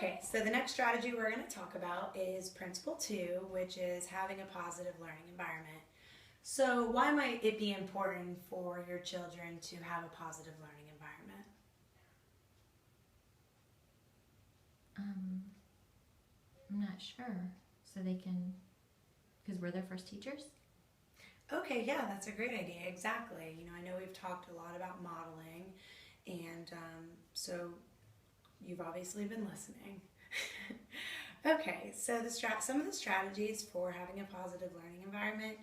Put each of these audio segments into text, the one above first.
Okay, so the next strategy we're going to talk about is Principle 2, which is having a positive learning environment. So why might it be important for your children to have a positive learning environment? I'm not sure. So they can, because we're their first teachers? Okay, yeah, that's a great idea. Exactly. I know we've talked a lot about modeling, and so you've obviously been listening. Okay, so some of the strategies for having a positive learning environment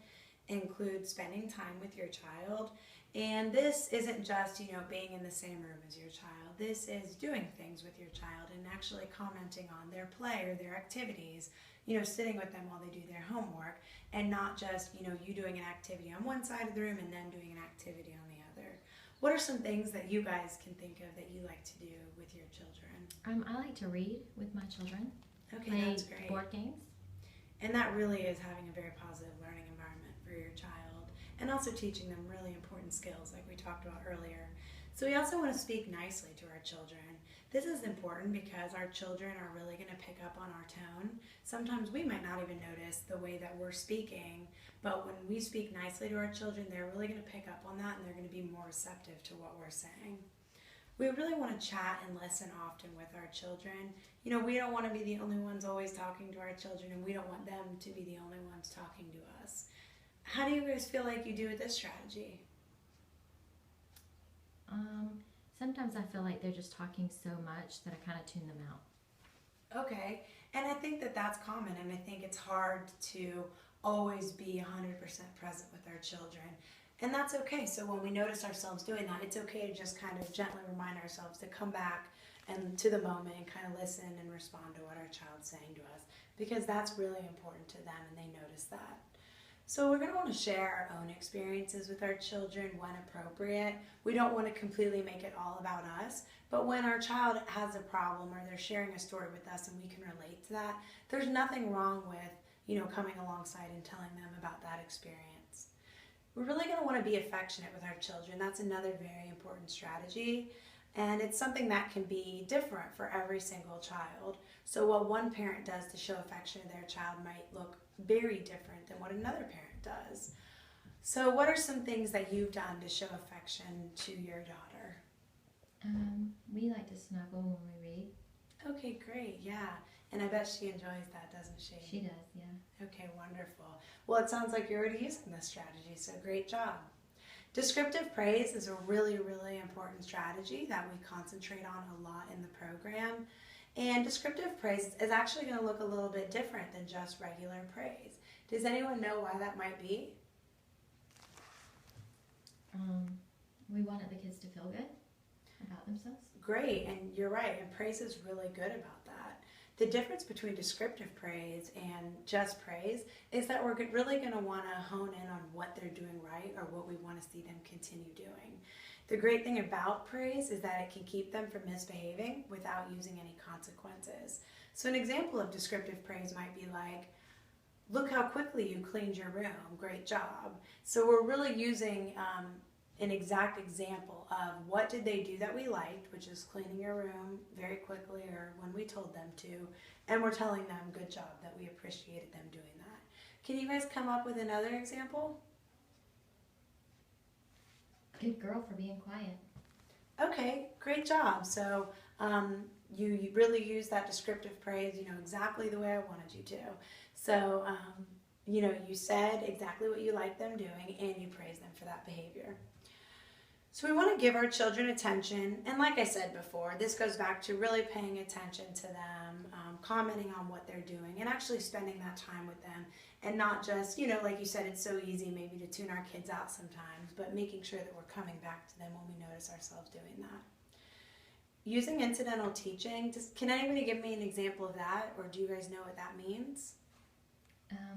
include spending time with your child. And this isn't just, being in the same room as your child. This is doing things with your child and actually commenting on their play or their activities, sitting with them while they do their homework, and not just, you doing an activity on one side of the room and them doing an activity on the other. What are some things that you guys can think of that you like to do with your children? I like to read with my children. Okay, Play that's great. board games. And that really is having a very positive learning environment for your child, and also teaching them really important skills like we talked about earlier. So we also want to speak nicely to our children. This is important because our children are really going to pick up on our tone. Sometimes we might not even notice the way that we're speaking, but when we speak nicely to our children, they're really going to pick up on that, and they're going to be more receptive to what we're saying. We really want to chat and listen often with our children. We don't want to be the only ones always talking to our children, and we don't want them to be the only ones talking to us. How do you guys feel like you do with this strategy? Sometimes I feel like they're just talking so much that I kind of tune them out. Okay, and I think that that's common, and I think it's hard to always be 100% present with our children. And that's okay. So when we notice ourselves doing that, it's okay to just kind of gently remind ourselves to come back and to the moment and kind of listen and respond to what our child's saying to us, because that's really important to them and they notice that. So we're going to want to share our own experiences with our children when appropriate. We don't want to completely make it all about us, but when our child has a problem or they're sharing a story with us and we can relate to that, there's nothing wrong with, coming alongside and telling them about that experience. We're really going to want to be affectionate with our children. That's another very important strategy. And it's something that can be different for every single child. So what one parent does to show affection to their child might look very different than what another parent does. So what are some things that you've done to show affection to your daughter? We like to snuggle when we read. Okay, great, yeah. And I bet she enjoys that, doesn't she? She does, yeah. Okay, wonderful. Well, it sounds like you're already using this strategy, so great job. Descriptive praise is a really, really important strategy that we concentrate on a lot in the program. And descriptive praise is actually going to look a little bit different than just regular praise. Does anyone know why that might be? We wanted the kids to feel good about themselves. Great, and you're right, and praise is really good about that. The difference between descriptive praise and just praise is that we're really going to want to hone in on what they're doing right or what we want to see them continue doing. The great thing about praise is that it can keep them from misbehaving without using any consequences. So an example of descriptive praise might be like, look how quickly you cleaned your room, great job. So we're really using an exact example of what did they do that we liked, which is cleaning your room very quickly or when we told them to, and we're telling them good job, that we appreciated them doing that. Can you guys come up with another example? Good girl for being quiet. Okay, great job. So you really use that descriptive praise, exactly the way I wanted you to. So, you said exactly what you liked them doing and you praised them for that behavior. So we want to give our children attention, and like I said before, this goes back to really paying attention to them, commenting on what they're doing, and actually spending that time with them, and not just, like you said, it's so easy maybe to tune our kids out sometimes, but making sure that we're coming back to them when we notice ourselves doing that. Using incidental teaching, can anybody give me an example of that, or do you guys know what that means?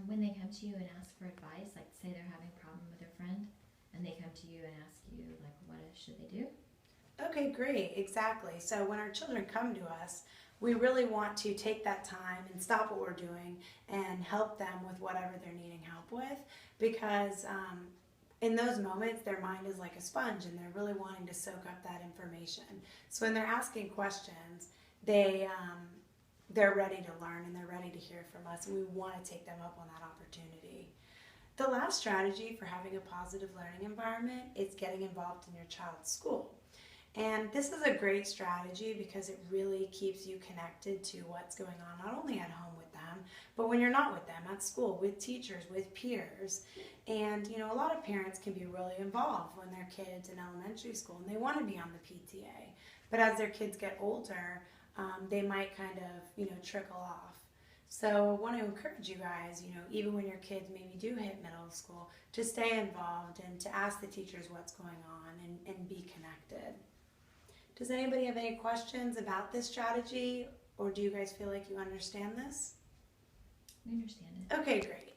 When they come to you and ask for advice, like say they're having a problem with their friend, and they come to you and ask you, like, what should they do? Okay, great, exactly. So when our children come to us, we really want to take that time and stop what we're doing and help them with whatever they're needing help with, because in those moments, their mind is like a sponge and they're really wanting to soak up that information. So when they're asking questions, they they're ready to learn and they're ready to hear from us, and we want to take them up on that opportunity. The last strategy for having a positive learning environment is getting involved in your child's school. And this is a great strategy because it really keeps you connected to what's going on, not only at home with them, but when you're not with them, at school, with teachers, with peers. And, you know, a lot of parents can be really involved when their kids in elementary school and they want to be on the PTA. But as their kids get older, they might kind of, you know, trickle off. So I want to encourage you guys, you know, even when your kids maybe do hit middle school, to stay involved and to ask the teachers what's going on and be connected. Does anybody have any questions about this strategy, or do you guys feel like you understand this? We understand it. Okay, great.